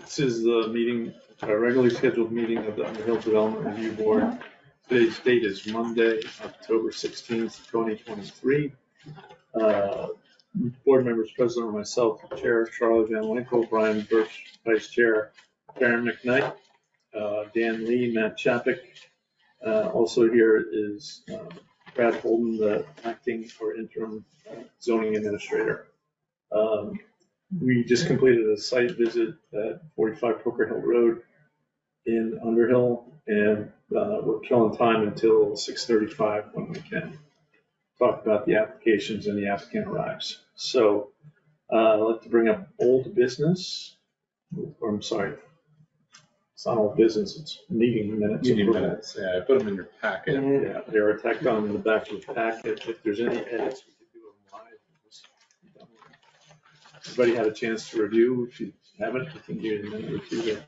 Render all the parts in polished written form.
This is the meeting, our regularly scheduled meeting of the Underhill Development Review Board. Today's date is Monday, October 16th, 2023. Board members present are myself, Chair Charlie Van Winkle, Brian Birch, Vice Chair, Karen McKnight, Dan Lee, Matt Chapik. Also here is Brad Holden, the acting or interim zoning administrator. We just completed a site visit at 45 Pokerhill Rd in Underhill, and we're killing time until 6:35 when we can talk about the applications and the applicant arrives. So I'd like to bring up old business, or I'm sorry, it's not old business, it's meeting minutes. Meeting minutes, yeah, I put them in your packet. Yeah, they are tacked on in the back of the packet. If there's any edits, we can do them live. Everybody had a chance to review. If you haven't, we can give you a minute or two to.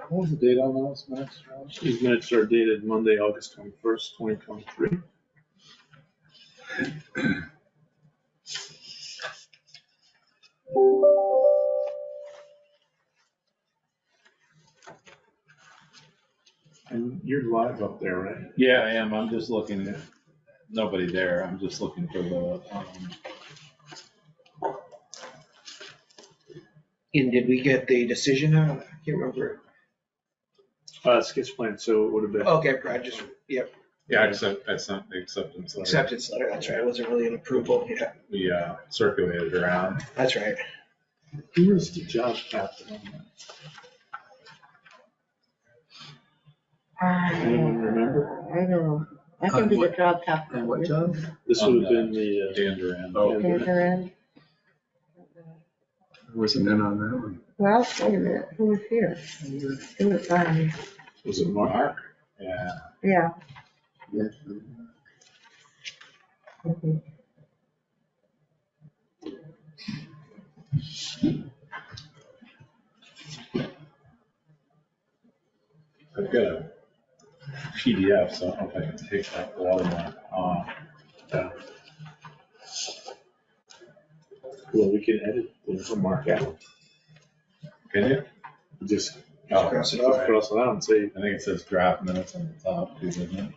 What was the date on those minutes? These minutes are dated Monday, August 21st, 2023. And you're live up there, right? Yeah, I am. I'm just looking at, nobody there. I'm just looking for the, And did we get the decision on it? I can't remember. Sketch plan, so it would have been. Okay, I just, yep, yeah, I sent the acceptance letter. acceptance letter, that's right. It wasn't really an approval, yeah, We circulated around. that's right. Who was the job captain on that? Anyone remember? I don't know. I can be the job captain. What job? This would have been the. Dan Duran. Adjourn. Wasn't in on that one. Well, wait a minute, who was here? Who was, Was it Mark? Yeah. yeah. Yes. Mhm. I've got a PDF, so I don't know if I can take that watermark off. Well, we can edit the mark out. Can you? Just Cross it off. cross it out and say, I think it says draft minutes on the top, doesn't it?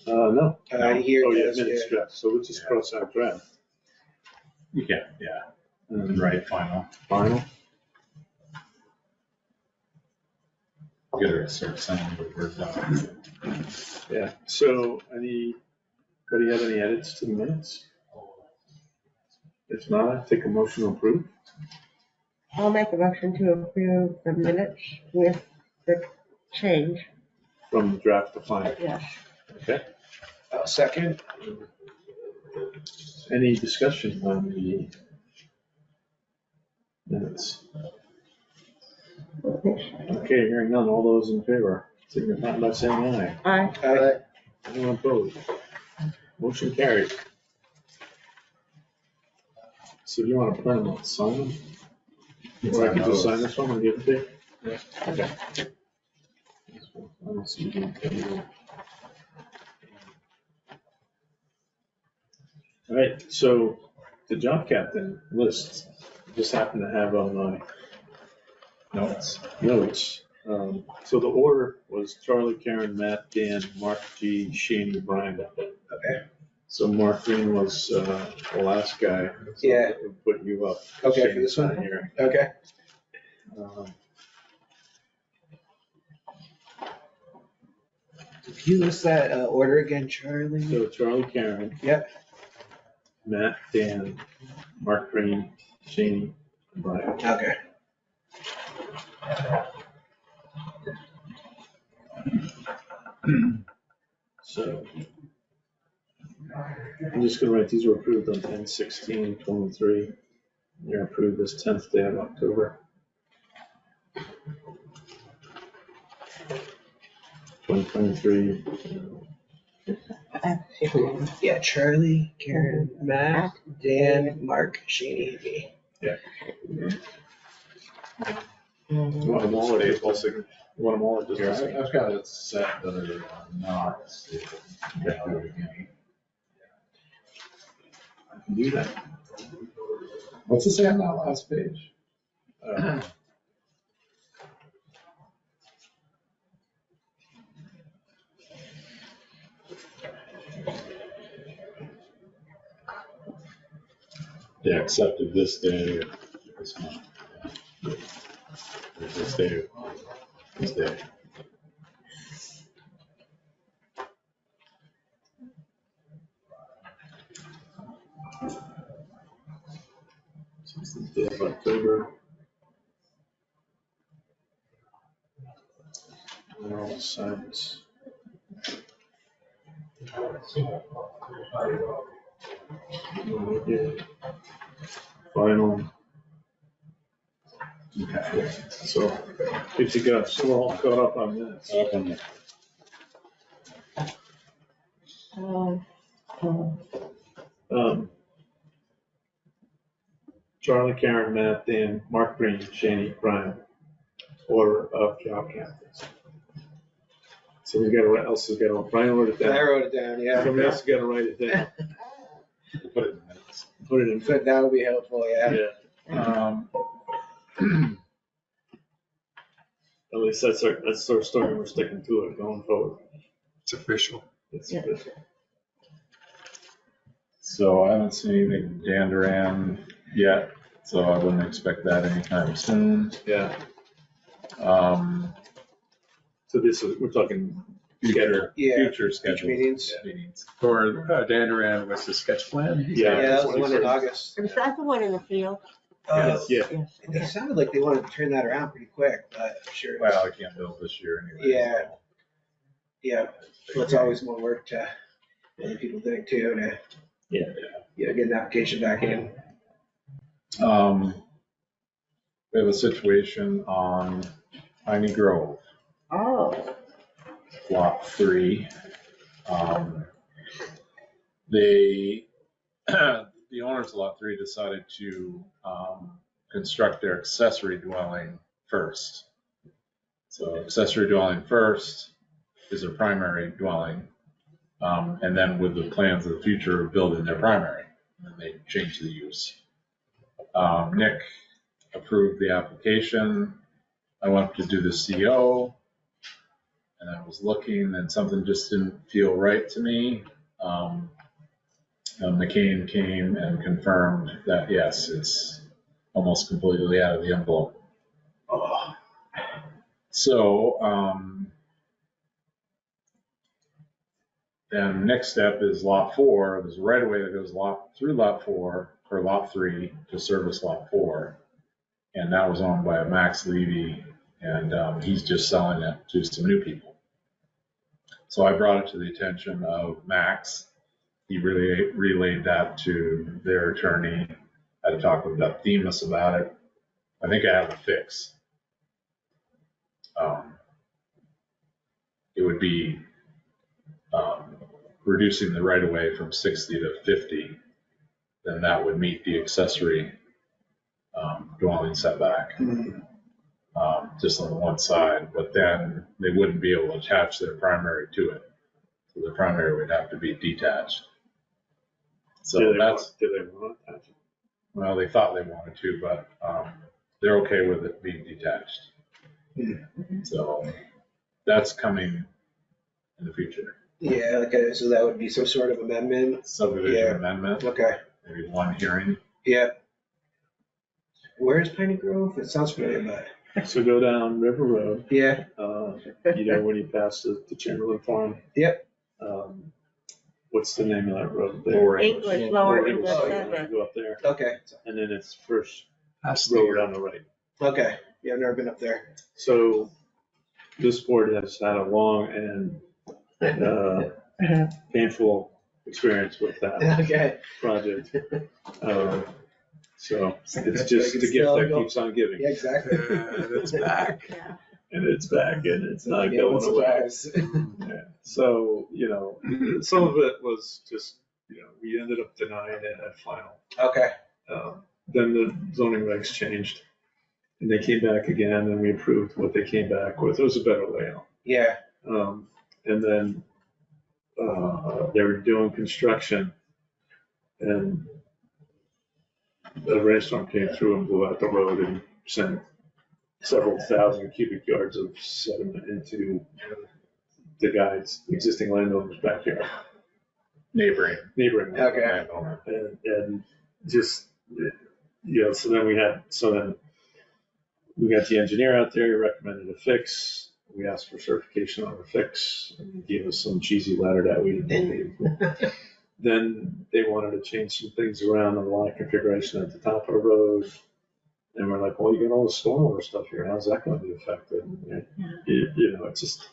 no. Here Oh, it yeah, is, minutes yeah. draft. So we'll just cross out draft. You can, yeah. And Right, final. final. Get her to start sending the Word document. Yeah. So anybody have any edits to the minutes? If not, I take a motion to approve. I'll make a motion to approve the minutes with the change, From draft to final. yes. Okay. Second, Any discussion on the minutes? Okay, hearing none. All those in favor, signify by saying aye. Aye. Anyone opposed? Motion carried. So do you want to print them out, sign them? Or I can just sign this one and give it to you? Yeah. Okay. I don't see you. All right, so the job captain list just happened to have on my notes. So the order was Charlie, Karen, Matt, Dan, Mark G, Shaney, Brian. okay, So Mark Green was the last guy. So Yeah. we'll put you up. Okay, for this one? Shane's not here. okay. Can you list that order again, Charlie? So Charlie, Karen, Yep, Matt, Dan, Mark Green, Shaney, and Brian. okay. So I'm just gonna write, these were approved on 10/16/23. They're approved this 10th day of October. 2023. Yeah, Charlie, Karen, Matt, Dan, Mark, Shaney, and me. Want them all or just one signature? Want them all or just Here, one signature? I've got it set that are not stated. Yeah, do it again. I can do that. What's it say on that last page? Yeah, accepted this day, this month. This day, this day. Since the day of October. And all signed. Final. Okay. So, good to go. So we're all caught up on minutes. Okay. Charlie, Karen, Matt, Dan, Mark Green, Shani, Brian, order of job candidates. So we gotta, what else has got to, Brian wrote it I down. wrote it down, yeah. Somebody else has got to write it down. Put it in minutes. Put it in. But that would be helpful, yeah. At least that's our story. We're sticking to it going forward. It's official. It's Yeah. official. So I haven't seen anything Dan Duran yet, so I wouldn't expect that anytime soon. Yeah. So this is, we're talking future, Yeah. future schedule. meetings. Meetings. For Dan Duran, what's the sketch plan? Yeah, that was the one in 21st. August. Is that the one in the field? Uh, Yeah. Yes. It Okay. sounded like they wanted to turn that around pretty quick, but I'm sure. it's- Well, I can't build this year anyway. Yeah. Yeah, well, it's always more work to, other people think too, to. Yeah. Get an application back in. We have a situation on Piney Grove, Oh, lot 3. They, the owners of lot 3 decided to construct their accessory dwelling first. So accessory dwelling first is their primary dwelling. And then with the plans of the future of building their primary, and then they change the use. Nick approved the application. I went to do the CO, and I was looking, and something just didn't feel right to me. McCain came and confirmed that, yes, it's almost completely out of the envelope. Oh, So, then next step is lot 4. There's a right of way that goes through lot 4 or lot 3 to service lot 4. And that was owned by Max Levy, and he's just selling it to some new people. So I brought it to the attention of Max. He really relayed that to their attorney. I had to talk with Beth Demas about it. I think I have a fix. It would be reducing the right of way from 60 to 50, then that would meet the accessory dwelling setback, just on the one side, but then they wouldn't be able to attach their primary to it. So the primary would have to be detached. So Do they that's, want to attach it? well, they thought they wanted to, but they're okay with it being detached. So that's coming in the future. yeah, okay, so that would be some sort of amendment. Subdivision Yeah. amendment, Okay, maybe one hearing. yeah. Where's Piney Grove? It sounds familiar, but, So go down River Road, yeah, when you pass the Chamberlain Farm. Yep. What's the name of that road there? Lower English, lower English, English. you go up there, okay, and then it's first That's road on the right. okay, Yeah, I've never been up there. So this board has had a long and painful experience with that Okay. project. So it's But just I a can gift still that go- keeps on giving. Yeah, exactly. It's back. Yeah. And it's back and it's not Yeah, going what's the away. drives? Yeah. So, some of it was just, we ended up denying it at final. Okay. Then the zoning regs changed and they came back again and we approved what they came back with. It was a better layout. Yeah. And then they were doing construction and a rainstorm came through and blew out the road and sent several thousand cubic yards of sediment into the guy's existing landowner's backyard. Neighboring. Okay. landowner. And just, so then we got the engineer out there, he recommended a fix. We asked for certification on the fix, and he gave us some cheesy letter that we didn't believe. Then they wanted to change some things around on the line configuration at the top of the road. And we're like, well, you got all the stormwater stuff here, how's that going to be affected? It's just.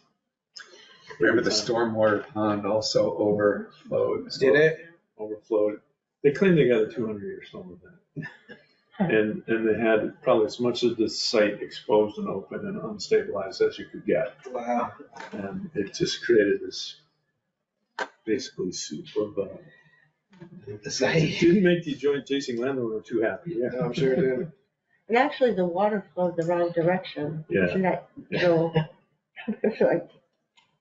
Remember the stormwater pond also overflowed. Did it? Overflowed. They claimed they got a 200-year storm event. And they had probably as much of the site exposed and open and unstabilized as you could get. Wow. And it just created this basically soup of, The it site. didn't make the adjacent landowner too happy. Yeah, I'm sure it did. And actually, the water flowed the wrong direction. Yeah. Isn't that so? It's like,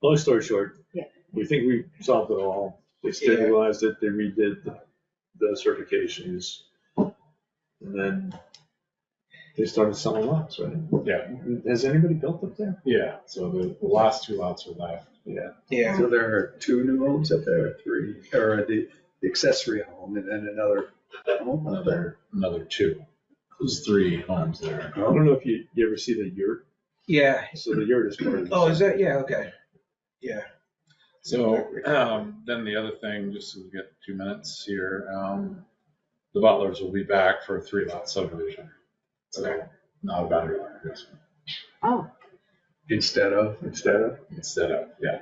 Long story short, Yeah. we think we solved it all. They stabilized it, they redid the certifications. And then they started selling lots, right? Yeah. Has anybody built up there? Yeah, so the last 2 lots are left. Yeah. Yeah. So there are 2 new homes up there, 3, or the accessory home and then another home up there. Another 2. There's 3 homes there. I don't know if you ever see the yurt. Yeah. So the yurt is part of the. Oh, is that? Yeah, okay. Yeah. So then the other thing, just so we get 2 minutes here, the Butlers will be back for a 3-lot subdivision. So not a boundary line adjustment. oh, Instead of, Instead of, yeah,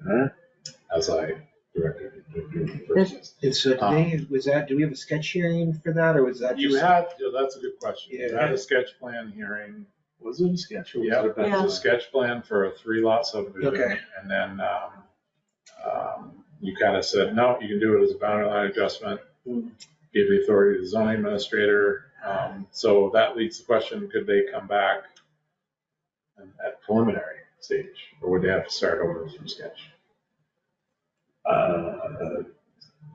Huh? as I directed. you to do first. And so do we have a sketch hearing for that, or was that You just? had, that's a good question. You Yeah. had a sketch plan hearing. Was it a sketch or was Yeah, it a it was a sketch plan for a 3-lot subdivision. Okay. And then you kind of said, no, you can do it as a boundary line adjustment. Give the authority to the zoning administrator. So that leads to the question, could they come back at preliminary stage, or would they have to start over from sketch? I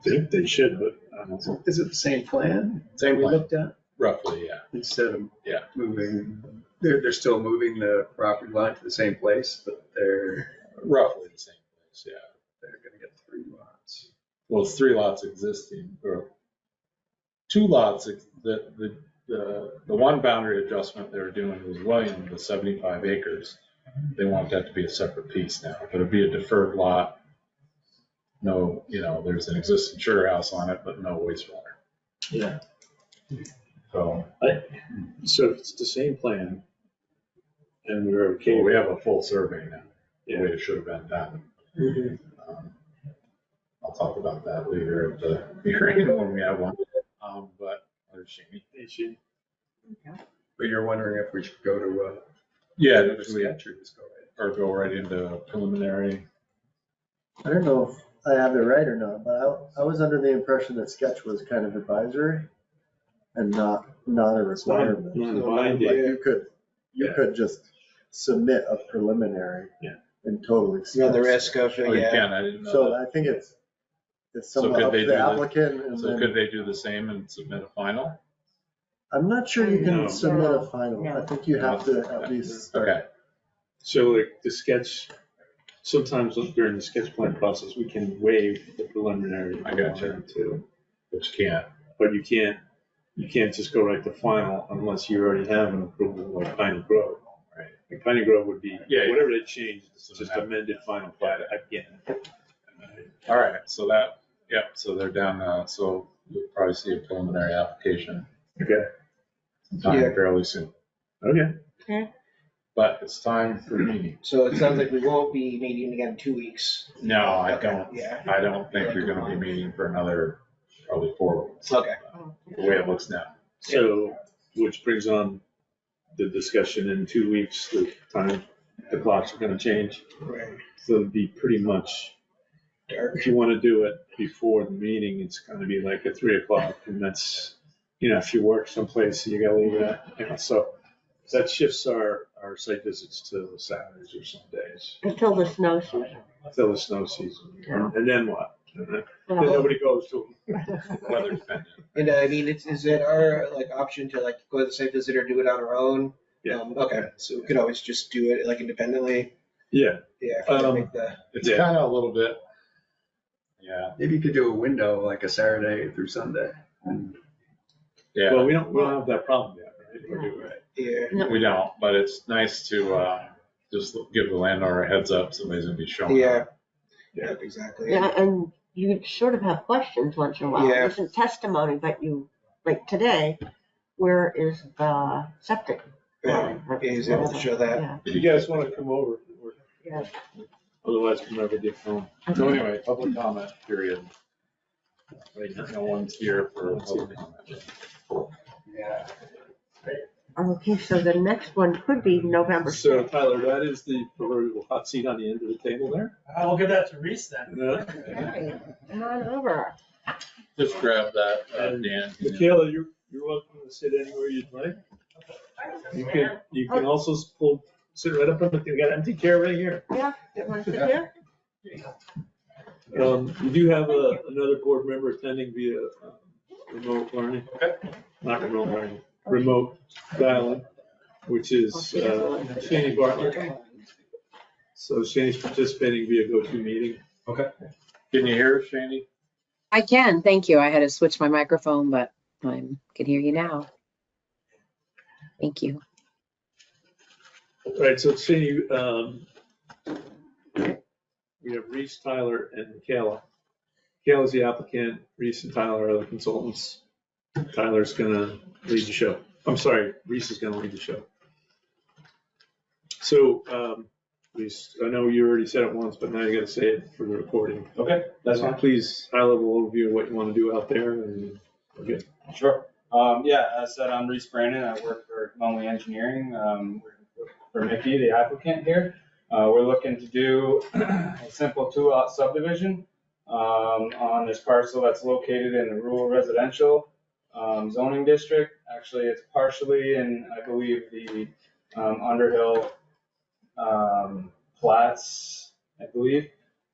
think they should, but I don't know. is it the same plan Same we plan, looked at? roughly, yeah. Instead of Yeah. moving, they're still moving the property line to the same place, but they're Roughly the same place, yeah. gonna get 3 lots. Well, it's 3 lots existing, or 2 lots, the one boundary adjustment they were doing was William, the 75 acres. They want that to be a separate piece now, but it'd be a deferred lot. No, there's an existing sugar house on it, but no wastewater. Yeah. So So if it's the same plan and we're okay. well, we have a full survey now, the Yeah. way it should have been done. I'll talk about that later at the hearing when we have one. But there's Shani. But you're wondering if we should go to, Yeah, the actually, sketch or just go right? or go right into preliminary. I don't know if I have it right or not, but I was under the impression that sketch was kind of advisory and not a requirement. Non-binding. Like you could just submit a preliminary. Yeah. And totally. Run the risk of, Oh, you yeah. can, I didn't know So that. I think it's So somewhat could up they to do the the- applicant and So could then, they do the same and submit a final? I'm not sure you No. can submit a final. No. I think you have to at least start. Okay, So like the sketch, sometimes during the sketch plan process, we can waive the preliminary. I got you. Too. which can't. But you can't just go right to final unless you already have an approval like Piney Grove. Right. Like Piney Grove would be, Yeah. whatever they changed, it's So just that- amended final plat again. All right, so that, so they're down, so you'll probably see a preliminary application Okay, sometime Yeah. fairly soon. okay. Okay. But it's time for meeting. So it sounds like we won't be meeting again in 2 weeks. No, I Okay, don't, yeah. I don't think you're gonna be meeting for another probably 4 weeks, Okay. the way it looks now. So, which brings on the discussion in 2 weeks, the time, the clocks are gonna change. Right. So it'd be pretty much, Dark. if you wanna do it before the meeting, it's gonna be like at 3 o'clock, and that's, if you work someplace, you gotta leave it, so that shifts our site visits to Saturdays or some days, Until the snow season. until the snow season. And then what? And then Well, nobody goes to them. Weather dependent. And I mean, is it our like option to like go to the site visit or do it on our own? Yeah. Okay, so we could always just do it like independently. Yeah, Yeah. If we Um, make the, It's Yeah. kind of a little bit, yeah, Maybe you could do a window like a Saturday through Sunday. And yeah. well, we don't have that problem yet, right? Or do we? yeah. We don't, but it's nice to just give the landowner a heads up, somebody's gonna be showing Yeah. up. Yeah. Exactly. Yeah, and you sort of have questions once in a while. Yeah. It isn't testimony, but you, like today, where is the septic? Yeah. Yeah, he's able to show that. Yeah, If you guys wanna come over, yeah. otherwise come over to your phone. So anyway, public comment period. Right now, no one's here for public comment. yeah, Okay, so the next one could be November So 6th. Tyler, that is the proverbial hot seat on the end of the table there. I'll give that to Reese then. Yeah. Okay, come on over. Just grab that, Dan. Michaela, you're welcome to sit anywhere you'd like. You can also sit right up on the, you got an empty chair right here. Yeah, you want to sit here? You do have another board member attending via remote learning. Okay. Not remote learning, remote dial-in, which is Shani Bartlett. So Shani's participating via GoToMeeting. Can you hear us, Shandy? I can, thank you. I had to switch my microphone, but I can hear you now. Thank you. Right, so Shani, we have Reese, Tyler, and Michaela. Michaela's the applicant, Reese and Tyler are the consultants. Tyler's gonna lead the show. I'm sorry, Reese is gonna lead the show. So, Reese, I know you already said it once, but now you gotta say it for the recording. Okay, that's fine. Please, high-level overview of what you wanna do out there, and we're good. Sure. Yeah, as said, I'm Reese Brandon. I work for Lonely Engineering, for Mickey, the applicant here. We're looking to do a simple 2-lot subdivision on this parcel that's located in the rural residential zoning district. Actually, it's partially in, I believe, the Underhill plats, I believe,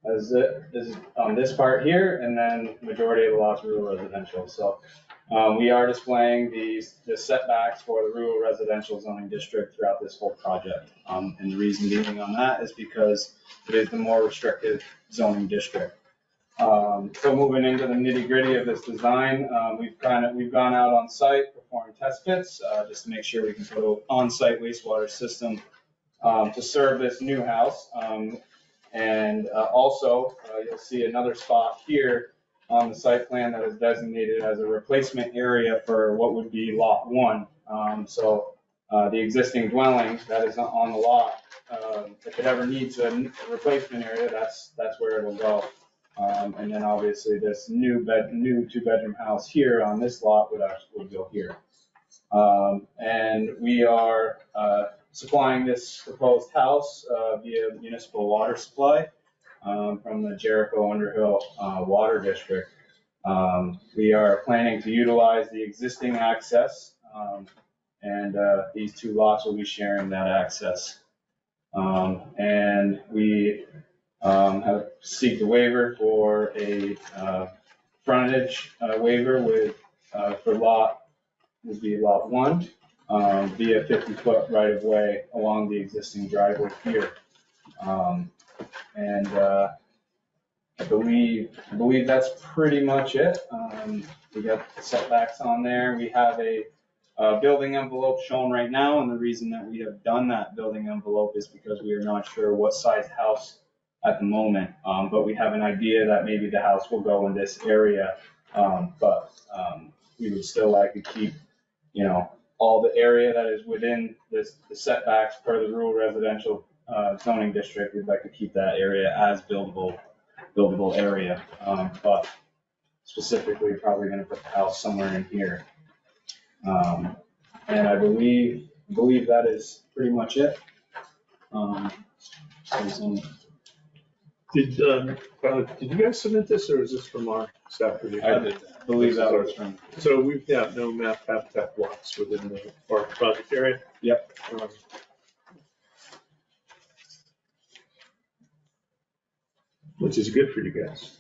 as it is on this part here, and then majority of the lots rural residential. So we are displaying the setbacks for the rural residential zoning district throughout this whole project. And the reason being on that is because it is the more restricted zoning district. So moving into the nitty gritty of this design, we've gone out on site, performed test pits, just to make sure we can put an on-site wastewater system to serve this new house. And also, you'll see another spot here on the site plan that is designated as a replacement area for what would be lot 1. So the existing dwelling that is on the lot, if it ever needs a replacement area, that's where it'll go. And then obviously this new 2-bedroom house here on this lot would go here. And we are supplying this proposed house via municipal water supply from the Jericho Underhill Water District. We are planning to utilize the existing access, and these 2 lots will be sharing that access. And we have seeked a waiver for a frontage waiver with for lot would be lot 1 via 50-foot right of way along the existing driveway here. And I believe that's pretty much it. We got the setbacks on there. We have a building envelope shown right now, and the reason that we have done that building envelope is because we are not sure what size house at the moment, but we have an idea that maybe the house will go in this area, but we would still like to keep, all the area that is within the setbacks per the rural residential zoning district. We'd like to keep that area as buildable area. But specifically, probably gonna put the house somewhere in here. And I believe that is pretty much it. Did you guys submit this, or is this from our staff review? I believe that was from. So we've got no map habitat blocks within the park project area? Yep. Which is good for you guys.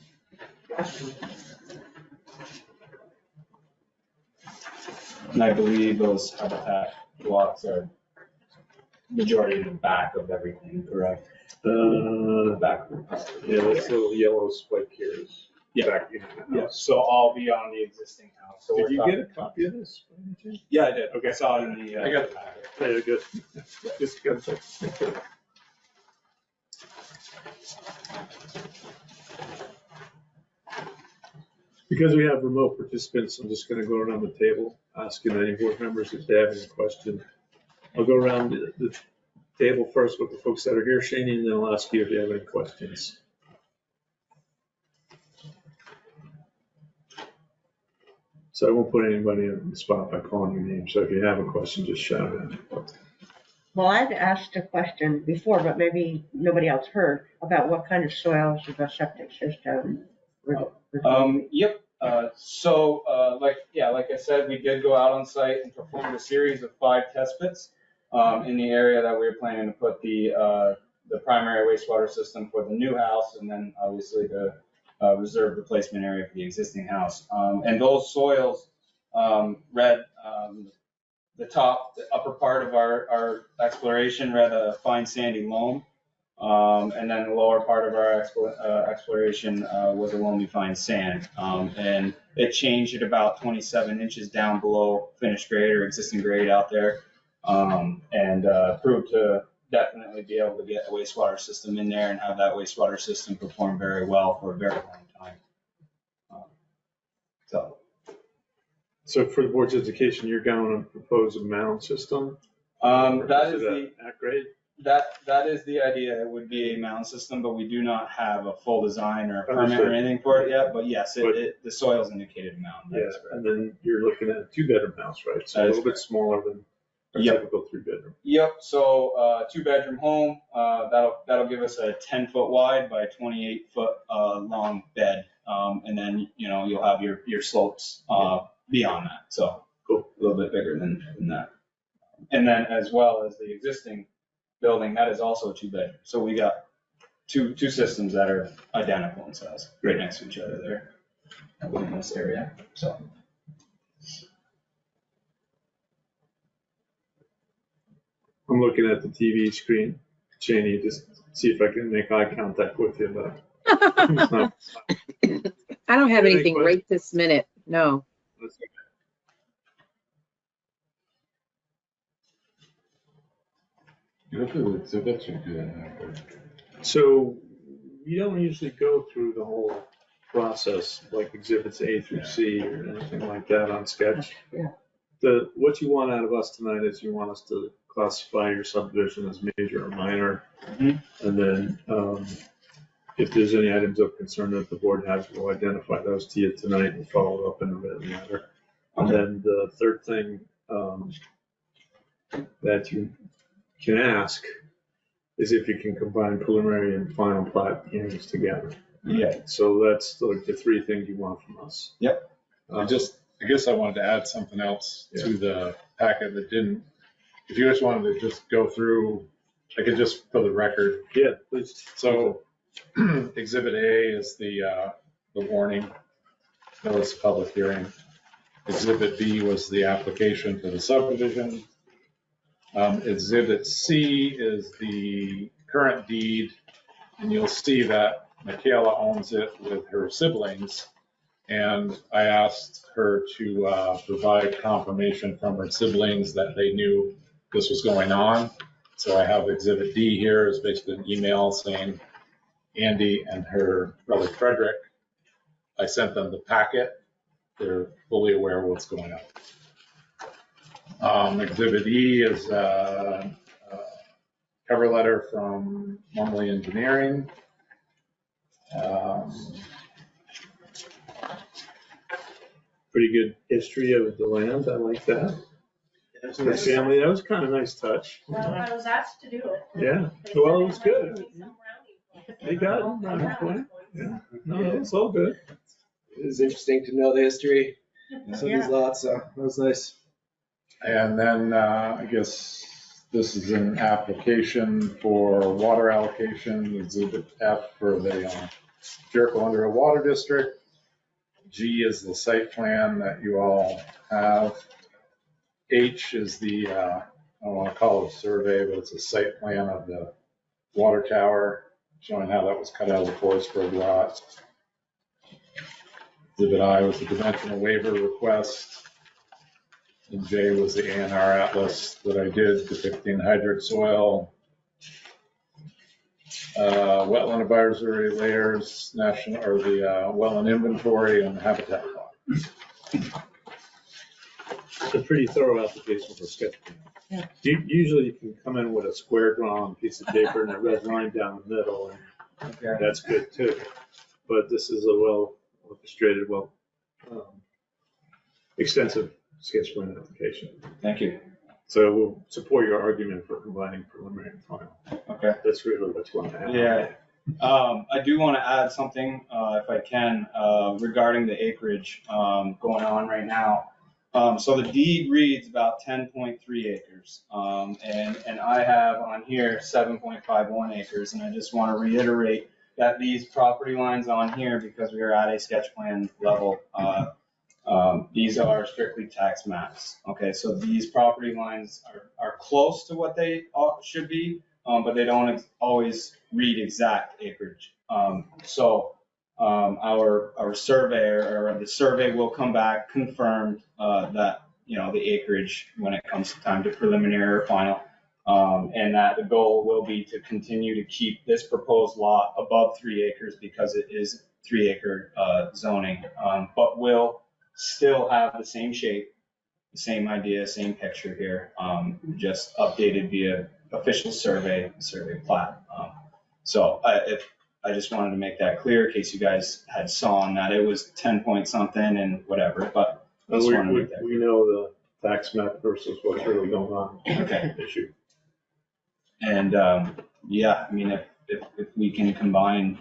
And I believe those habitat blocks are majority in the back of everything, correct? The back of the property. Yeah, this little yellow spike here is Yeah. back in the Yeah, house. so all beyond the existing house. So Did we're you talking- get a copy of this? by any chance? Yeah, I did. Okay. I saw it in the. I got it. Very good. Just good. Because we have remote participants, I'm just gonna go around the table, asking any board members if they have any question. I'll go around the table first with the folks that are here, Shani, and then I'll ask you if you have any questions. So I won't put anybody on the spot by calling your name, so if you have a question, just shout it out. Well, I'd asked a question before, but maybe nobody else heard about what kind of soils is a septic system. Yep, like I said, we did go out on site and performed a series of 5 test pits in the area that we were planning to put the primary wastewater system for the new house, and then obviously the reserve replacement area for the existing house. And those soils read the upper part of our exploration read a fine sandy loam. And then the lower part of our exploration was a loamy fine sand. And it changed at about 27 inches down below finished grade or existing grade out there. And proved to definitely be able to get a wastewater system in there and have that wastewater system perform very well for a very long time. So for the board's education, you're going to propose a mound system? That is At grade? That is the idea. It would be a mound system, but we do not have a full design or a permit Understood. or anything for it yet. But yes, the soil's indicated mound. That Yeah, is correct. and then you're looking at a 2-bedroom house, right? So a That is little bit smaller than a Yep. typical 3-bedroom. Yep, so 2-bedroom home, that'll give us a 10-foot wide by 28-foot long bed. And then, you'll have your slopes beyond that, so Cool. a little bit bigger than that. And then as well as the existing building, that is also a 2-bedroom. So we got two systems that are identical in size, right next to each other there within this area, so. I'm looking at the TV screen, Janie, just see if I can make eye contact with you, but I don't have Any anything right this minute, no. You look at the exhibits, you're good. So we don't usually go through the whole process, like exhibits A through C or anything like that on sketch. Yeah. What you want out of us tonight is you want us to classify your subdivision as major or minor. Mhm. And then if there's any items of concern that the board has, we'll identify those to you tonight and follow up in a written matter. And then the third thing that you can ask is if you can combine preliminary and final plat hearings together. Yeah. So that's like the 3 things you want from us. Yep. I guess I wanted to add something else to the packet that didn't, if you just wanted to just go through, I could just for the record. Yeah, please. So Exhibit A is the warning, notice of public hearing. Exhibit B was the application for the subdivision. Exhibit C is the current deed, and you'll see that Michaela owns it with her siblings. And I asked her to provide confirmation from her siblings that they knew this was going on. So I have Exhibit D here, is basically an email saying Andy and her brother Frederick, I sent them the packet. They're fully aware of what's going on. Exhibit E is a cover letter from Lumley Engineering. Pretty good history of the land. I like that. The family, that was kind of a nice touch. Well, I was asked to do it. Yeah, They well, it said was they good. had some brownie. They got it. Brownie point. Yeah, no, it was all good. It was interesting to know the history of some of these lots, so that was nice. And then I guess this is an application for water allocation, Exhibit F for the Jericho Underhill Water District. G is the site plan that you all have. H is the, I don't want to call it a survey, but it's a site plan of the water tower, showing how that was cut out of the Forsberg lot. Exhibit I was the dimensional waiver request. And J was the A&R atlas that I did depicting hydric soil, wetland advisory layers, national, or the wetland inventory and habitat law. It's a pretty thorough application for sketch plan. Yeah. Usually you can come in with a square drawn piece of paper and a red line down the middle, and Okay. that's good too. But this is a well orchestrated, extensive sketch plan application. Thank you. So we'll support your argument for combining preliminary and final. Okay. That's really what's going to happen. Yeah. I do want to add something, if I can, regarding the acreage going on right now. So the deed reads about 10.3 acres, and I have on here 7.51 acres, and I just want to reiterate that these property lines on here, because we are at a sketch plan level, these are strictly tax maps. Okay, so these property lines are close to what they should be, but they don't always read exact acreage. Our surveyor, or the survey will come back confirmed that, the acreage when it comes to time to preliminary or final. And that the goal will be to continue to keep this proposed lot above 3 acres because it is 3 acre zoning, but will still have the same shape, the same idea, same picture here, just updated via official survey plat. So I just wanted to make that clear in case you guys had saw on that. It was 10 point something and whatever, but I just wanted to make that We know the tax map versus what's really going on. Okay. Issue. And, yeah, I mean, if we can combine,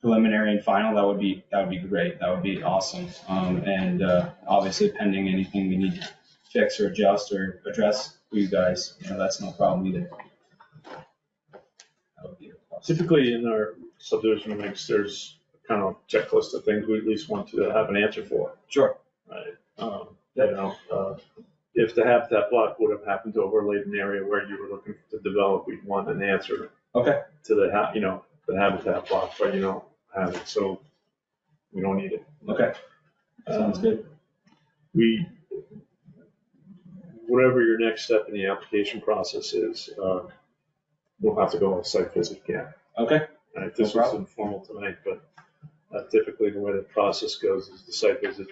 preliminary and final, that would be great. That would be awesome. And, obviously pending anything we need to fix or adjust or address for you guys, that's no problem either. That would be a plus. Typically in our subdivision mix, there's a kind of checklist of things we at least want to have an answer for, Sure. right? If the habitat block would have happened to overlay an area where you were looking to develop, we'd want an answer Okay. to the habitat block, but you don't have it, so we don't need it. Okay. Sounds good. Whatever your next step in the application process is, we'll have to go on a site visit again. Okay. Right, this was informal tonight, but typically the way the process goes is the site visit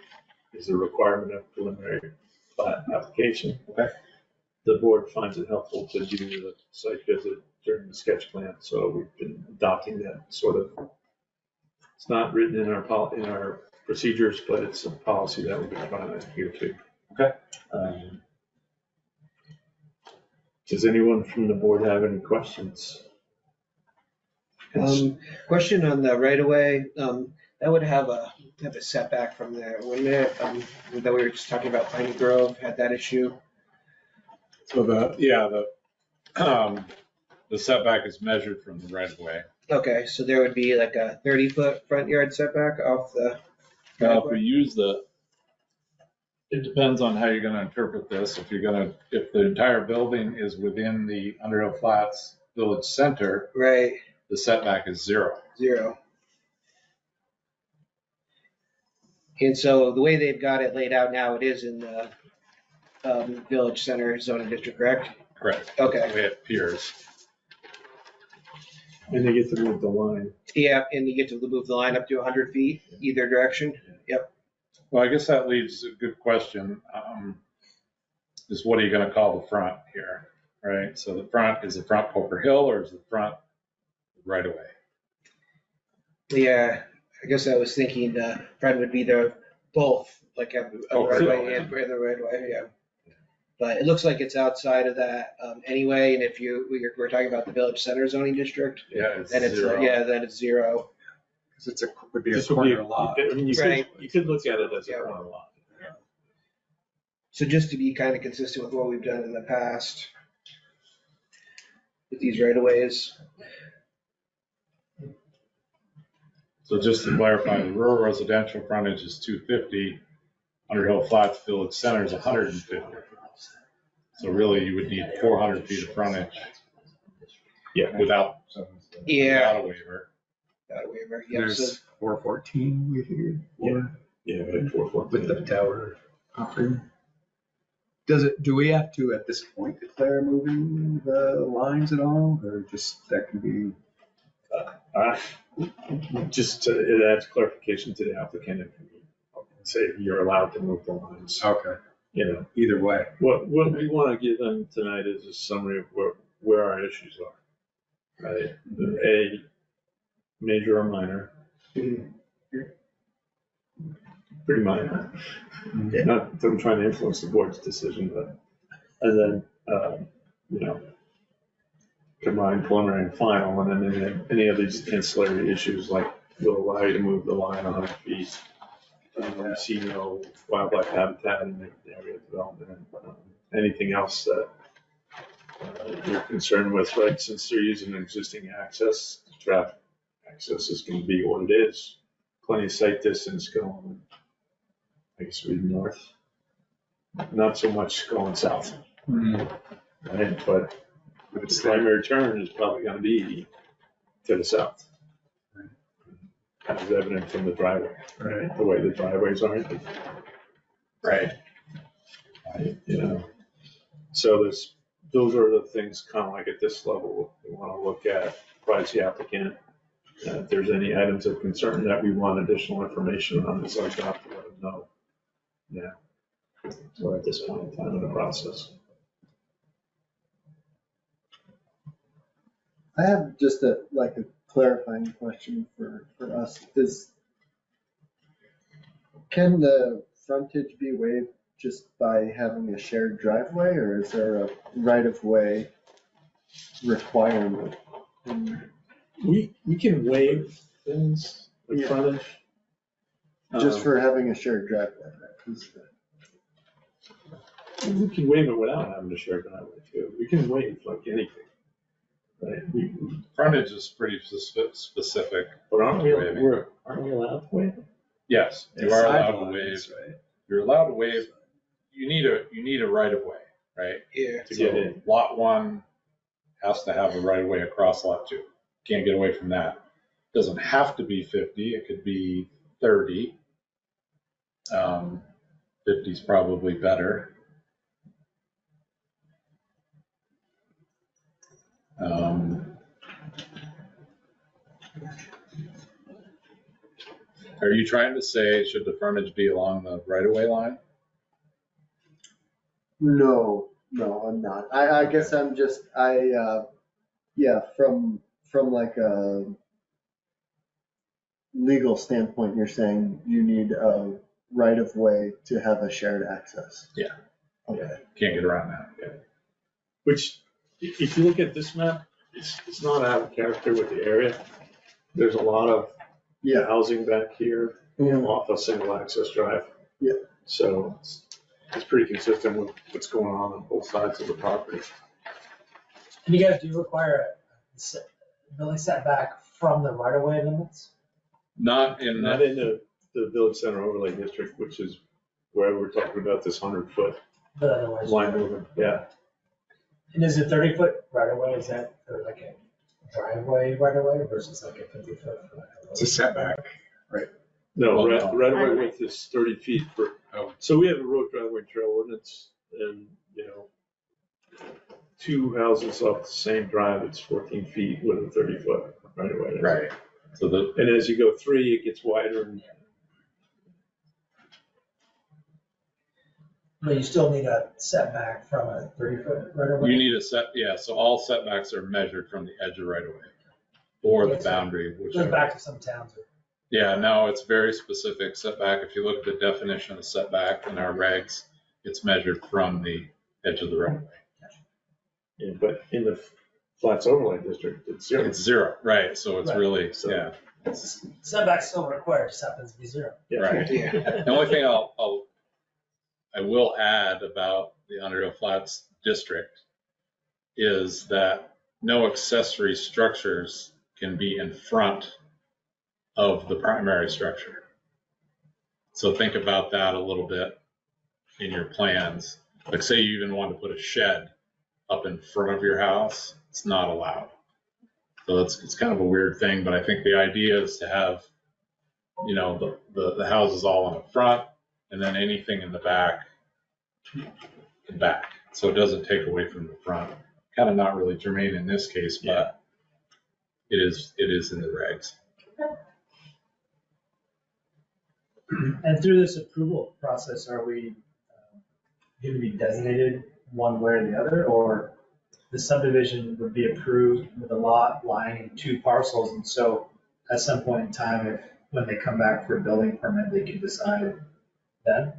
is a requirement of preliminary plat application. Okay. The board finds it helpful to do the site visit during the sketch plan, so we've been adopting that sort of. It's not written in our procedures, but it's a policy that we've been trying to adhere to. Okay. Does anyone from the board have any questions? Question on the right of way, that would have a setback from there, wouldn't it? That we were just talking about Piney Grove had that issue. So the setback is measured from the right of way. Okay, so there would be like a 30-foot front yard setback off the Now, if we driveway? use it depends on how you're gonna interpret this. If the entire building is within the Underhill Flats Village Center, Right, the setback is 0. 0. And so the way they've got it laid out now, it is in the Village Center zoning district, correct? Correct. Okay, The way it appears. And they get to move the line. yeah, and you get to move the line up to 100 feet either direction? Yep. Well, I guess that leaves a good question. is what are you gonna call the front here, right? So the front, is the front Pokerhill or is the front right away? Yeah, I guess I was thinking the front would be the both, like a right away and the right away, yeah. But it looks like it's outside of that anyway, and if we're talking about the village center zoning district, Yeah, it's then it's, zero. then it's 0. Because would be a This would be, corner lot. I mean, Right. you could look at it as a Yeah. corner lot. So just to be kind of consistent with what we've done in the past with these right of ways. So just to clarify, the rural residential frontage is 250, Underhill Flats Village Center is 150. So really, you would need 400 feet of frontage. Yeah. Without a waiver. Got a waiver, yeah, so There's 414 we figured. Yeah, like 414. With the tower offering. Do we have to, at this point, declare moving the lines at all, or just that can be? Just it adds clarification to the applicant and say you're allowed to move the lines. Okay. You know, Either way. what we want to give them tonight is a summary of where our issues are, right? A, major or minor. Pretty minor. Not that I'm trying to influence the board's decision, but, and then, combine preliminary and final, and then any of these ancillary issues like will allow you to move the line 100 feet. You see no wildlife habitat in the area of development, anything else that you're concerned with, right? Since they're using an existing access, traffic access is going to be what it is. Plenty of sight distance going, I guess, north. Not so much going south, right? But the primary turn is probably going to be to the south. As evident from the driveway, right? The way the driveways are. Right. So those are the things kind of like at this level we want to look at, advise the applicant. If there's any items of concern that we want additional information on, it's our job to let them know. Yeah. So at this point in time in the process. I have just a clarifying question for us is, can the frontage be waived just by having a shared driveway, or is there a right of way requirement? We can waive things like frontage. Just for having a shared driveway, right? We can waive it without having a shared driveway too. We can waive like anything. Right? Frontage is pretty specific. But aren't we allowed to waive it? Yes, you are allowed to waive. You're allowed to waive. You need a right of way, right? Yeah. To get in. Lot 1 has to have a right of way across lot 2. Can't get away from that. Doesn't have to be 50. It could be 30. 50 is probably better. Are you trying to say, should the frontage be along the right-of-way line? No, I'm not. I guess I'm just, from like a legal standpoint, you're saying you need a right of way to have a shared access. Yeah. Okay. Can't get around that. Yeah. Which, if you look at this map, it's not out of character with the area. There's a lot of housing back here off a single access drive. Yeah. So it's pretty consistent with what's going on both sides of the property. And you guys do require a building setback from the right of way limits? Not in the village center overlay district, which is where we're talking about this 100-foot But otherwise. line movement. Yeah. And is it 30-foot right of way? Is that for like a driveway right of way versus like a 50-foot? It's a setback, right? No, Well, right away width is 30 feet for, so we have a road driveway trail ordinance and, 2 houses off the same drive, it's 14 feet with a 30-foot right away. Right. So And as you go 3, it gets wider. But you still need a setback from a 30-foot right of way? You need a so all setbacks are measured from the edge of right of way or the boundary, It goes whichever. back to some towns. Yeah, no, it's very specific setback. If you look at the definition of setback in our regs, it's measured from the edge of the right of way. Yeah, but in the flats overlay district, it's zero. It's zero, right, so it's Right. really, So- yeah, Setback's still required, just happens to be zero. right. Yeah. The only thing I will add about the Underhill Flats district is that no accessory structures can be in front of the primary structure. So think about that a little bit in your plans. Like say you even want to put a shed up in front of your house, it's not allowed. So it's kind of a weird thing, but I think the idea is to have, you know, the houses all in the front and then anything in the back. So it doesn't take away from the front. Kind of not really germane in this case, but it is in the regs. And through this approval process, are we going to be designated one way or the other? Or the subdivision would be approved with a lot lying in two parcels, and so at some point in time, when they come back for a building permit, they can decide then?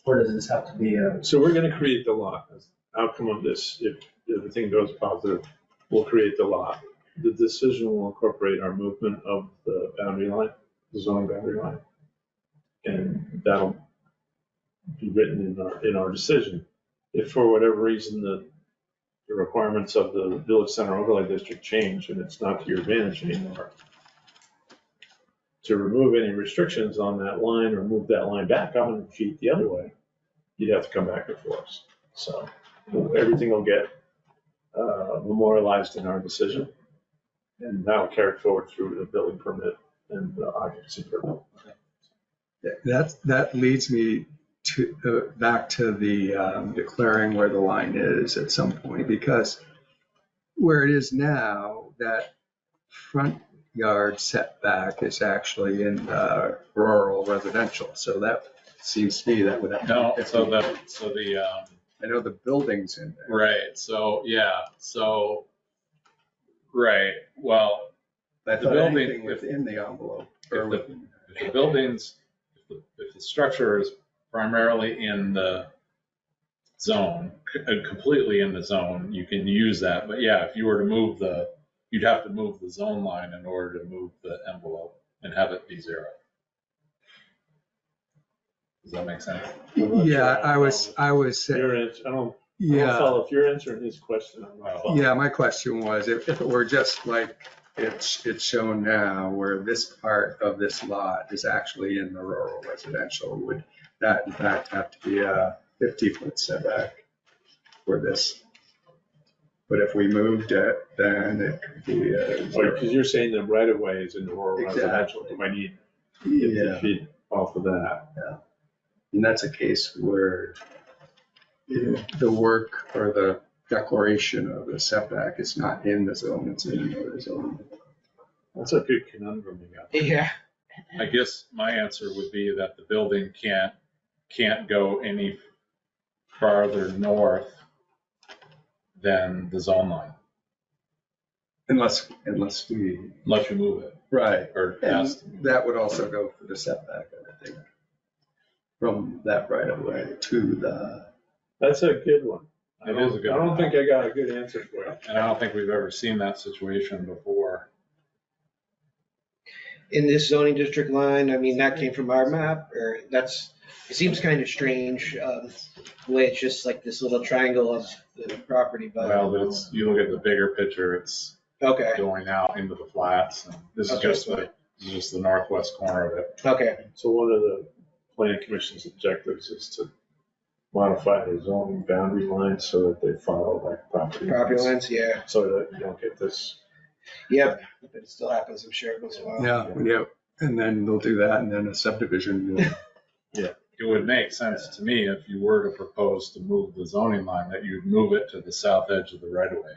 Or does this have to be a? So we're gonna create the lot. As outcome of this, if everything goes positive, we'll create the lot. The decision will incorporate our movement of the boundary line, the zoning boundary line. And that'll be written in our decision. If for whatever reason the requirements of the village center overlay district change and it's not to your advantage anymore, to remove any restrictions on that line or move that line back 100 feet the other way, you'd have to come back before us. So everything will get memorialized in our decision, and that'll carry forward through the building permit and the occupancy permit. That leads me to, back to the declaring where the line is at some point, because where it is now, that front yard setback is actually in rural residential, so that seems to me that would have. No, I know the building's in there. right, right, well, I The thought building- anything within the envelope. Or within. if the buildings, if the structure is primarily in the zone, completely in the zone, you can use that. But yeah, if you were to move you'd have to move the zone line in order to move the envelope and have it be zero. Does that make sense? Yeah, I was saying, Your answer, I don't yeah, follow. If you're answering his question, I'm not following. yeah, my question was, if it were just like it's shown now, where this part of this lot is actually in the rural residential, would that in fact have to be a 50-foot setback for this? But if we moved it, then it could be Because you're saying the right of way is in the rural Exactly. residential, you might need 50 yeah, feet off of that. and that's a case where the work or the declaration of the setback is not in the zone, it's in another zone. That's a good conundrum you got. Yeah. I guess my answer would be that the building can't go any farther north than the zone line, Unless we, unless you move it right. or And ask to move it. that would also go for the setback, I think, from that right of way to the, That's a good one. It is a good I don't one. think I got a good answer for you. And I don't think we've ever seen that situation before. In this zoning district line, I mean, that came from our map, or it seems kind of strange, the way it's just like this little triangle of the property, but, Well, but you look at the bigger picture, it's okay, going out into the flats. And this is Okay. just the northwest corner of it. okay. So one of the planning commission's objectives is to modify the zoning boundary lines so that they follow like property Property lines. lines, yeah. So that you don't get this. Yep, but it still happens, I'm sure, once in a while. yeah, and then they'll do that, and then a subdivision will. It would make sense to me if you were to propose to move the zoning line, that you'd move it to the south edge of the right of way.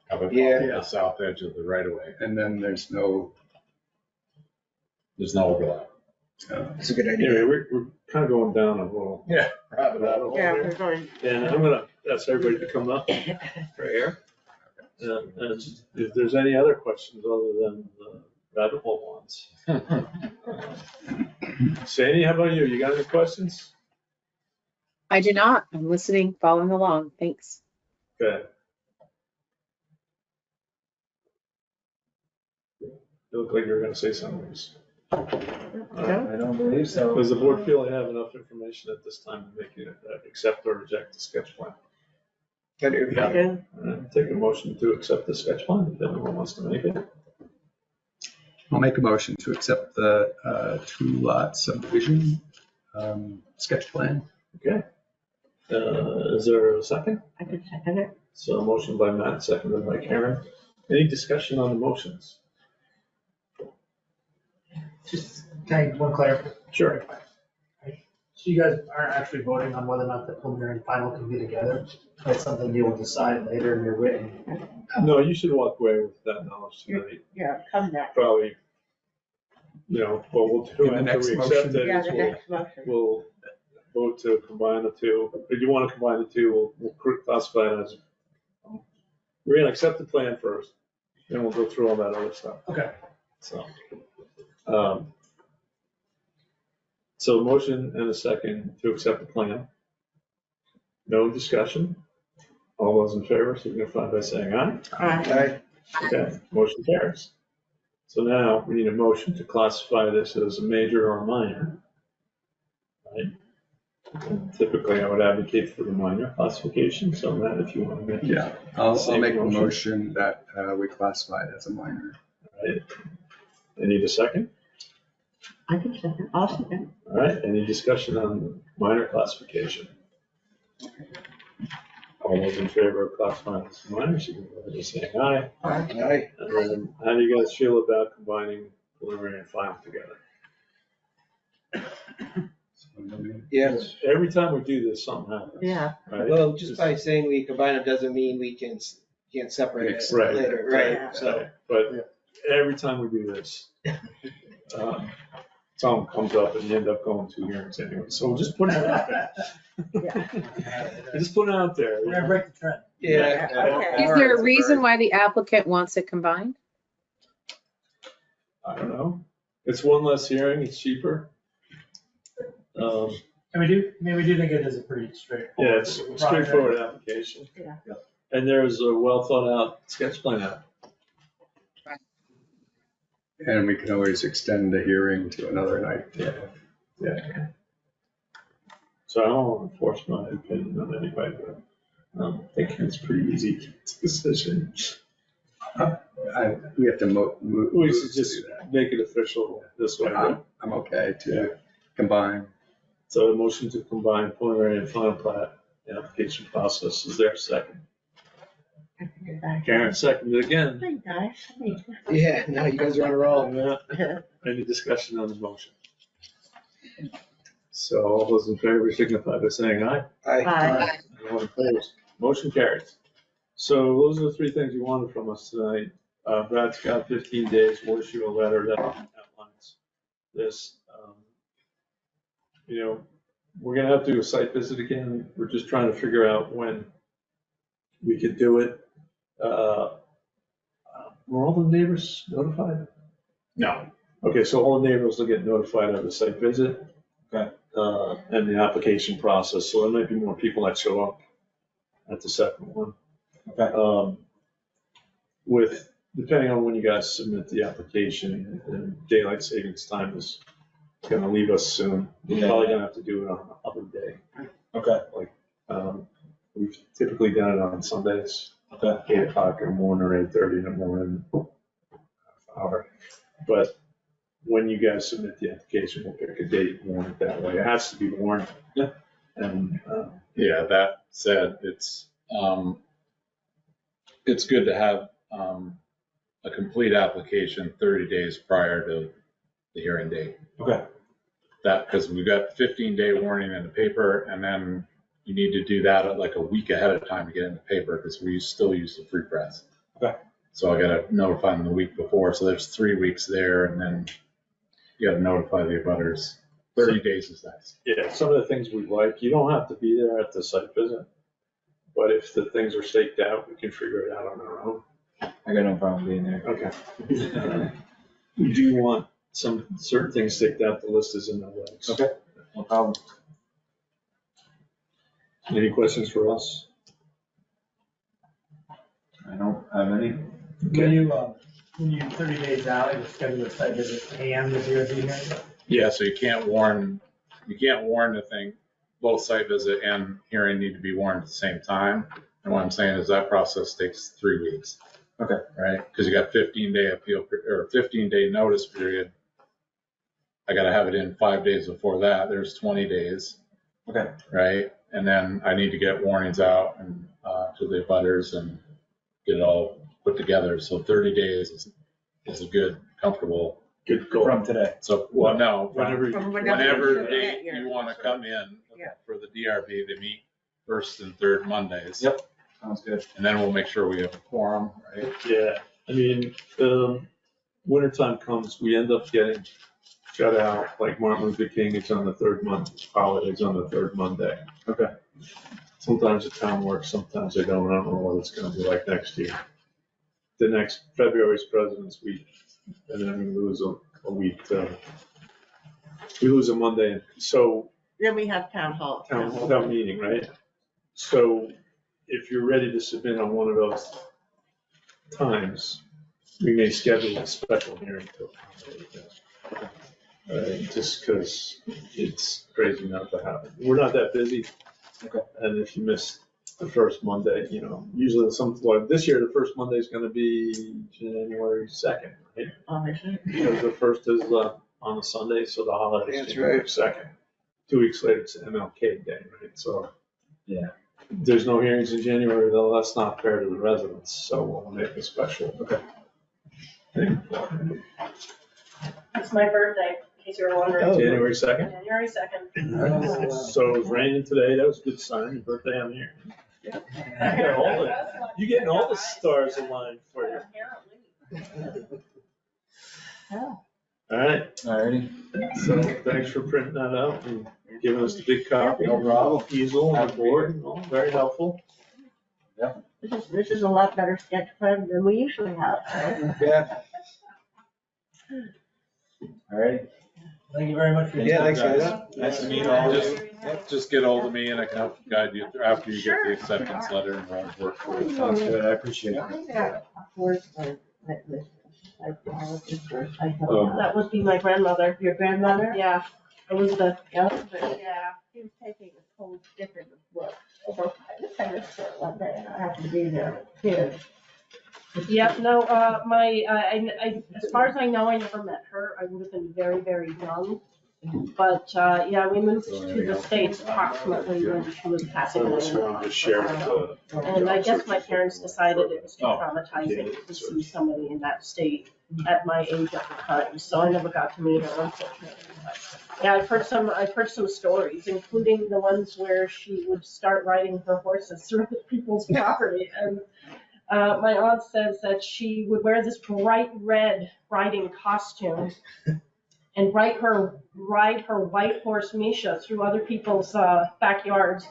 Have it Yeah. follow the south edge of the right of way. And then there's no, There's no overlap. That's a good idea. Anyway, we're kind of going down a little rabbit hole Yeah, here. we're going. And I'm gonna ask everybody to come up right here. And if there's any other questions other than the rabbit hole ones. Sandy, how about you? You got any questions? I do not. I'm listening, following along. Thanks. Okay. You look like you're gonna say something. I don't believe so. Does the board feel they have enough information at this time to make it accept or reject the sketch plan? I do. Yeah. Take a motion to accept the sketch plan if anyone wants to make it. I'll make a motion to accept the 2-lot subdivision sketch plan. Okay. Is there a second? I can second it. So a motion by Matt, seconded by Karen. Any discussion on the motions? Just kind of one clarification. Sure. So you guys aren't actually voting on whether or not the preliminary and final can be together? That's something you will decide later in your written. No, you should walk away with that knowledge tonight. Yeah, come back. Probably, what we'll do In the after next we accept motion. it Yeah, is the next motion. we'll vote to combine the two. If you want to combine the two, we'll classify it as, we're gonna accept the plan first, then we'll go through all that other stuff. Okay. So motion and a second to accept the plan. No discussion. All those in favor signify by saying aye. Aye. Okay, motion carries. So now we need a motion to classify this as a major or minor. Right? And typically, I would advocate for the minor classification, so Matt, if you want to make it. Yeah, I'll Same make a motion. motion that we classify it as a minor. Right. I need a second. I can second. I'll second. All right, any discussion on minor classification? All those in favor of classifying as minor, signify by saying aye. Aye. And then how do you guys feel about combining preliminary and final together? Yes. Every time we do this, something happens. Yeah. Right? Well, just by saying we combine them doesn't mean we can't separate it Right. later, right? So, Right. But every time we do this, something comes up and you end up going to hearings anyway. So we'll just put it out there. Just put it out there. We're gonna break the trend. yeah. Okay. Is there a reason why the applicant wants it combined? I don't know. It's one less hearing, it's cheaper. And we do think it is a pretty straightforward. Yeah, it's a straightforward application. Yeah. And there's a well thought out sketch plan out. And we can always extend the hearing to another night. Yeah. So I don't want to force my opinion on anybody, but I think it's pretty easy decision. We have to move. We should just make it official this way. I'm okay to combine. So a motion to combine preliminary and final plat application process. Is there a second? I can do that. Karen seconded again. Hey, guys. Yeah, now you guys are on a roll. Any discussion on the motion? So all those in favor signify by saying aye. Aye. Anyone opposed? Motion carries. So those are the three things you wanted from us tonight. Brad's got 15 days. We'll issue a letter that outlines this. We're gonna have to do a site visit again. We're just trying to figure out when we could do it. Were all the neighbors notified? No. Okay, so all the neighbors will get notified of the site visit. Okay. And the application process, so there might be more people that show up at the second one. Okay. Depending on when you guys submit the application, and daylight savings time is gonna leave us soon. We're probably gonna have to do it on a other day. Okay. We've typically done it on Sundays. Okay. 8 o'clock in the morning or 8:30 in the morning, hour. But when you guys submit the application, we'll pick a date and warn it that way. It has to be warned. Yeah. And, Yeah, that said, it's good to have a complete application 30 days prior to the hearing date. okay, Because we've got 15-day warning in the paper, and then you need to do that at like a week ahead of time to get in the paper, because we still use the free press. Okay. So I gotta notify them the week before, so there's 3 weeks there, and then you gotta notify the abutters 30 days is nice. Yeah, some of the things we like, you don't have to be there at the site visit. But if the things are staked out, we can figure it out on our own. I got no problem being there. Okay. We do want some certain things staked out, the list is in the legs. Okay, no problem. Any questions for us? I don't have any. When you 30 days out, you schedule a site visit and the DRB hearing? Yeah, so you can't warn the thing, both site visit and hearing need to be warned at the same time. And what I'm saying is that process takes 3 weeks. Okay. Right? Because you got 15-day appeal or 15-day notice period. I got to have it in 5 days before that. There's 20 days. Okay. Right? And then I need to get warnings out and to the abutters and get it all put together. So 30 days is a good, comfortable. Good goal. From today. So, well, no, Whenever, From whenever you date get your- you want to come in Yeah. for the DRB, they meet first and third Mondays. Yep. Sounds good. And then we'll make sure we have a quorum, right? yeah, I mean, wintertime comes, we end up getting shut out, like Martin Luther King, it's on the third month, holidays on the third Monday. Okay. Sometimes the town works, sometimes they don't, I don't know what it's gonna be like next year. The next February's President's Week, and then we lose a week, we lose a Monday, so Then we have town hall. town meeting, right? So if you're ready to submit on one of those times, we may schedule a special hearing to accommodate that. Just because it's crazy not to happen. We're not that busy. Okay. And if you miss the first Monday, usually this year, the first Monday is gonna be January 2nd, right? Obviously. Because the first is on a Sunday, so the holiday is That's January right. 2nd. 2 weeks later, it's MLK Day, right? So. Yeah. There's no hearings in January, though, that's not fair to the residents, so we'll make a special. Okay. It's my birthday, in case you were wondering. Oh. January 2nd? January 2nd. So it was raining today, that was a good sign, your birthday on here. You're getting all the stars aligned for you. Apparently. All right, Alrighty. so thanks for printing that out and giving us the big copy. No problem. Easel and the board, and all, very helpful. This is a lot better sketch plan than we usually have. Yeah. Alright. Thank you very much for your Yeah, time. thanks, guys. Nice to meet all. Just get hold of me and I can help guide you through after you get the acceptance letter and we'll work for it. Sounds good. I appreciate it. That would be my grandmother. Your grandmother? Yeah, Elizabeth. Elizabeth. Yeah. She was taking a whole different look over one day, and I happened to be there, kids. Yep, no, I, as far as I know, I never met her. I would have been very, very young. But, yeah, we moved to the States approximately when she was passing So away. this one just share with the. And I guess my parents decided it was too traumatizing to see somebody in that state at my age at the time, so I never got to meet her, unfortunately. Yeah, I've heard some stories, including the ones where she would start riding her horses through people's property. And my aunt says that she would wear this bright red riding costume and ride her white horse Misha through other people's backyards,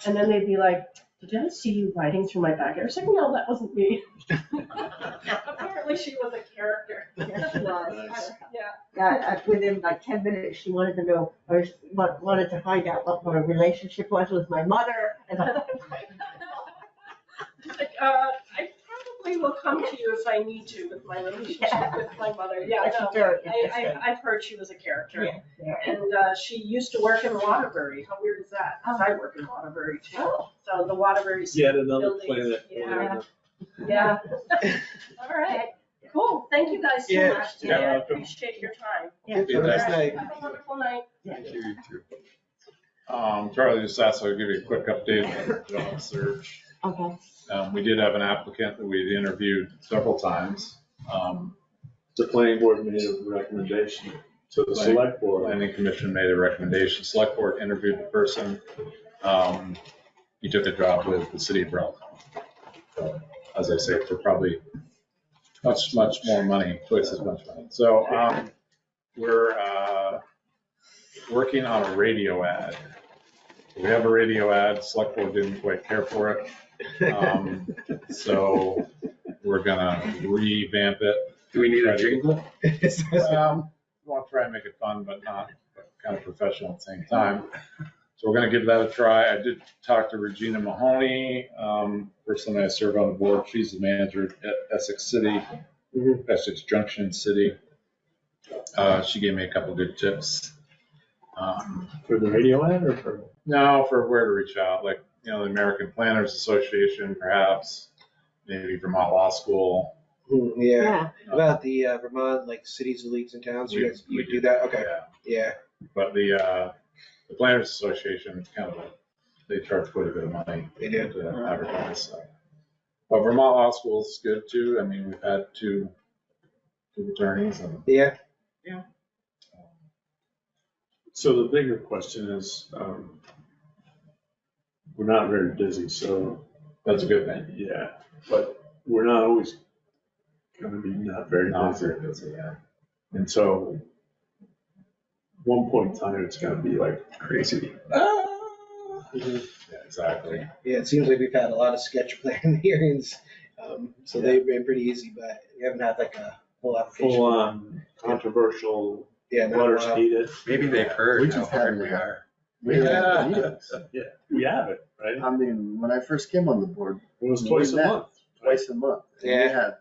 and then they'd be like, "Did I see you riding through my backyard?" It's like, "No, that wasn't me." Apparently, she was a character. Yes, she was. Yeah. Yeah, within like 10 minutes, she wanted to know, or wanted to find out what my relationship was with my mother. And I Like, I probably will come to you if I need to with my relationship with my mother. Yeah, That's no, very interesting. I've heard she was a character. Yeah. And she used to work in Waterbury. How weird is that? 'Cause I work in Waterbury too. Oh. So the Waterbury. Yet another buildings, planet. Yeah. Yeah. All right. Cool. Thank you guys so Yeah. much today. I appreciate your time. Yeah. Have a nice night. Have a wonderful night. Thank you, you too. Charlie just asked, I'll give you a quick update on the job search. Okay. We did have an applicant that we'd interviewed several times. The planning board made a recommendation to the select board. Planning commission made a recommendation. Select board interviewed the person. He took a job with the city of Burlington. So, as I say, for probably much more money, twice as much money. So we're working on a radio ad. We have a radio ad, select board didn't quite care for it. So we're gonna revamp it. Do we need a jingle? Want to try and make it fun, but not kind of professional at the same time. So we're gonna give that a try. I did talk to Regina Mahoney, person I serve on the board. She's the manager at Essex City, Essex Junction City. She gave me a couple good tips. For the radio ad or for? No, for where to reach out, like, the American Planners Association, perhaps, maybe Vermont Law School. Yeah, about the Vermont, like cities, leagues and towns, you guys, you do that? Okay, yeah. But the Planners Association, kind of, they charge quite a bit of money They do. to advertise, so. But Vermont Law School is good too. I mean, we've had two attorneys and. Yeah. So the bigger question is, we're not very busy, so. That's a good thing. Yeah, but we're not always gonna be not very Not busy. very busy, yeah. And so, one point in time, it's gonna be like Crazy. Yeah, exactly. Yeah, it seems like we've had a lot of sketch plan hearings, so they've been pretty easy, but we haven't had like a whole application. full on controversial, Yeah, not letters a lot. heated. Maybe they've heard We how just hard haven't we are. We haven't Yeah. had meetings. Yeah, we have it, right? I mean, when I first came on the board, It was twice a we met month. twice a month. and Yeah. We had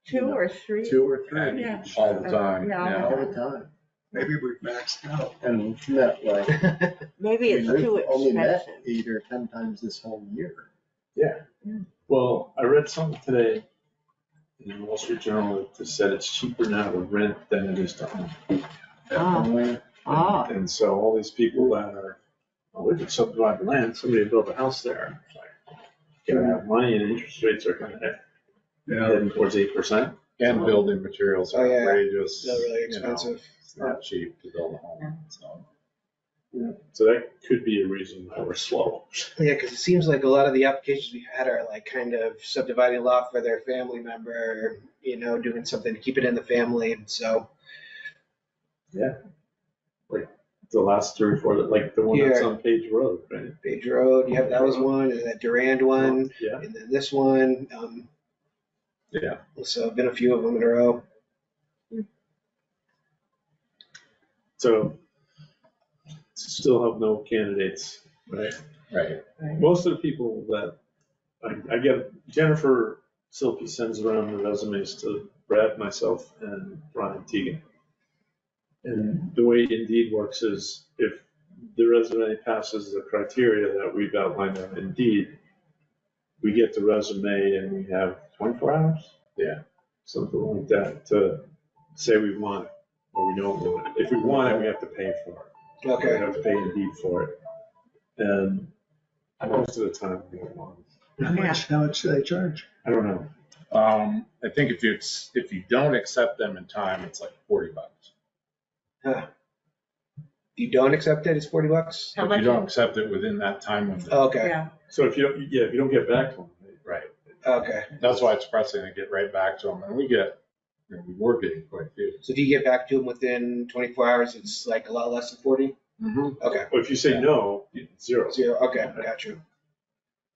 2 or 3. 2 or 3 Yeah. All the time, Yeah. all yeah. the time. Maybe we've maxed out. And we've met like, Maybe it's too we've only met expensive. 8 or 10 times this whole year. Well, I read something today in the Wall Street Journal that said it's cheaper now to rent than it is to own. Oh, And so all these people that are, well, we could subdivide the land, somebody built a house there. It's like, gonna have money and interest rates are kind of heading towards 8%. And building materials Oh, are yeah. outrageous. They're really you know, expensive. It's not cheap to build a home, so. So that could be a reason why we're slow. Yeah, because it seems like a lot of the applications we've had are like kind of subdividing a lot for their family member, doing something to keep it in the family, and so. The last 3 or 4, like the one that's Yeah. on Page Road, right? Page Road, yep, that was one, and that Durand one, Yeah, and then this one, yeah. so been a few of them in a row. So still have no candidates, right? Right. Most of the people that I get, Jennifer Silky sends around the resumes to Brad, myself, and Brian Teagan. And the way Indeed works is if the resume passes the criteria that we've outlined on Indeed, we get the resume and we have 24 hours? Yeah, something like that to say we want it or we don't want it. If we want it, we have to pay for it. We Okay, have to pay Indeed for it. And most of the time, we don't want it. How much do they charge? I don't know. I think if you don't accept them in time, it's like $40. you don't accept it, it's $40? How If you much? don't accept it within that time window. Okay, Yeah, So if you don't get back to them, Right. okay, That's why it's pressing to get right back to them. And we were getting quite a few. so if you get back to them within 24 hours, it's like a lot less than 40? Okay, but if you say no, it's 0. 0, okay, got you.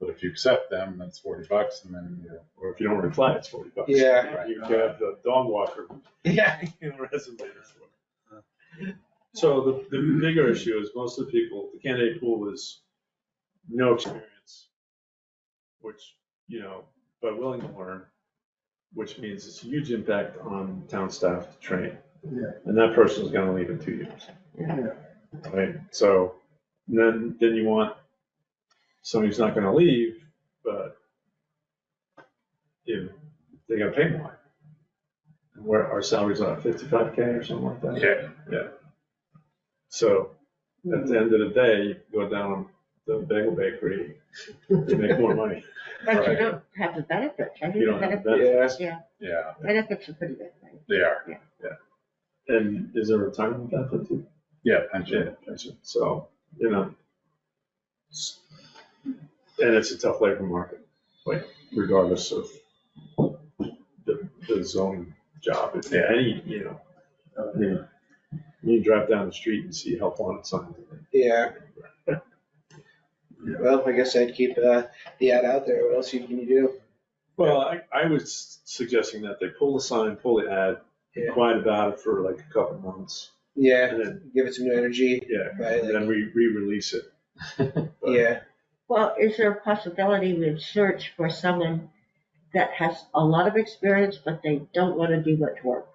But if you accept them, that's $40 and then, Or if you don't reply, it's $40. Yeah. You can have the dog walker Yeah. resume. So the bigger issue is most of the people, the candidate pool is no experience, which, but willing to learn, which means it's a huge impact on town staff to train. Yeah. And that person is gonna leave in 2 years. Yeah. Right, so then you want somebody who's not gonna leave, but they gotta pay more. And where our salaries are 55K or something like that. yeah. So at the end of the day, you go down the bagel bakery, you make more money. but you Right. don't have the benefits. I think You the don't have benefits, benefits. Yeah, benefits are pretty good, right? they are. And is there a retirement benefit too? Yeah, pension. Yeah, pension. So, and it's a tough labor market, like regardless of the zoning job. If any, You drive down the street and see help wanted signs. Yeah. Well, I guess I'd keep the ad out there. What else can you do? Well, I was suggesting that they pull the sign, pull the ad, be Yeah. quiet about it for like a couple months. Yeah, And then, give it some new energy. yeah, Right, and then we re-release it. But- Yeah, Well, is there a possibility we'd search for someone that has a lot of experience, but they don't want to do much work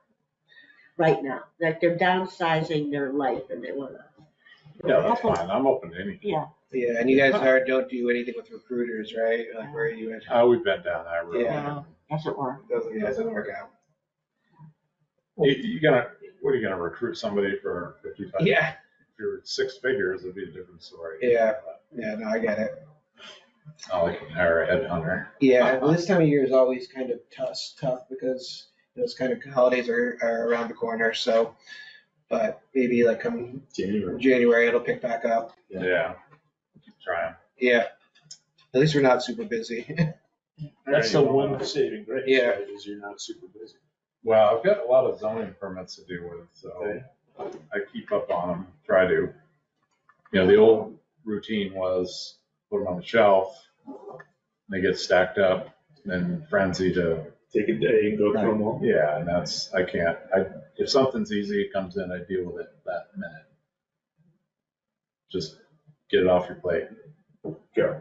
right now? Like they're downsizing their life and they want to, Yeah, that's fine. I'm open to anything. yeah. yeah, and you guys don't do anything with recruiters, right? Like where you at? We've been down that road. Yeah. As it were. Doesn't work out. You gonna, what are you gonna recruit somebody for 55? Yeah, If you're 6 figures, it'd be a different story. Yeah. yeah, no, I get it. Not like you can hire a headhunter. Yeah, well, this time of year is always kind of tough because those kind of holidays are around the corner, so. But maybe like come January, it'll pick back up. Yeah. Keep trying. Yeah, at least we're not super busy. That's the one saving grace, Yeah. right, is you're not super busy. Well, I've got a lot of zoning permits to deal with, so Okay. I keep up on them, try to. The old routine was put them on the shelf, they get stacked up, then frenzy to, Take a day and go through them all. yeah, and I can't, if something's easy, it comes in, I deal with it that minute. Just get it off your plate. Go.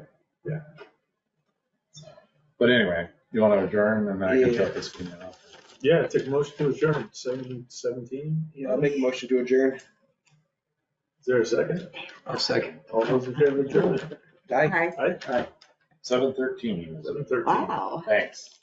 But anyway, you want to adjourn and then I can Yeah. shut this meeting off. Yeah, take a motion to adjourn, 7:17. Yeah, I'll make a motion to adjourn. Is there a second? I'll second. All those in favor of adjournment? Aye. Aye. 7:13. 7:13. Wow. Thanks.